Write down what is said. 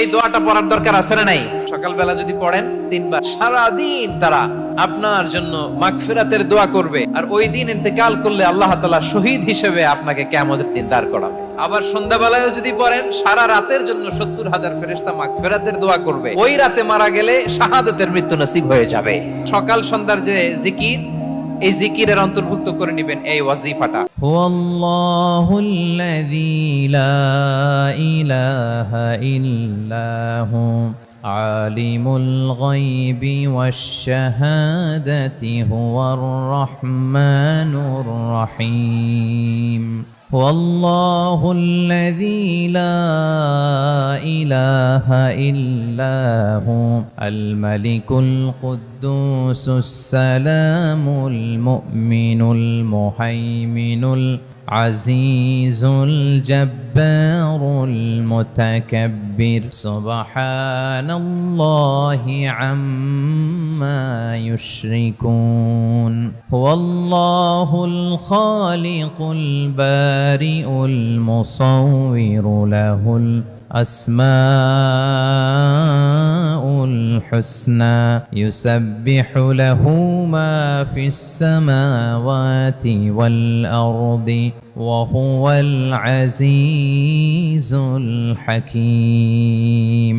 এই দোয়াটা পড়ার দরকার আছে না নাই? সকালবেলা যদি পড়েন 3 বার, সারাদিন তারা আপনার জন্য মাগফিরাতের দোয়া করবে। আর ওই দিন ইন্তেকাল করলে আল্লাহ তাআলা শহীদ হিসেবে আপনাকে কিয়ামতের দিন দাঁড় করাবে। আবার সন্ধ্যাবেলায়ও যদি পড়েন, সারা রাতের জন্য 70,000 ফেরেশতা মাগফিরাতের দোয়া করবে। ওই রাতে মারা গেলে শাহাদাতের মৃত্যু নসিব হয়ে যাবে। সকাল সন্ধ্যার যে জিকির, এই জিকিরের অন্তর্ভুক্ত করে নেবেন এই ওয়াজিফাটা। হুয়াল্লাহুল্লাযী লা ইলাহা ইল্লাহু আলিমুল গায়বি ওয়াশ শাহাদাতি হুয়ার রাহমানুর রহিম। والله الذي لا إله إلا هو الملك القدوس السلام المؤمن المهيمن العزيز الجبار المتكبر سبحان الله عما يشركون هو الله الخالق البارئ المصور له الأسماء الحسنى يسبح له ما في السماوات والأرض وهو العزيز الحكيم.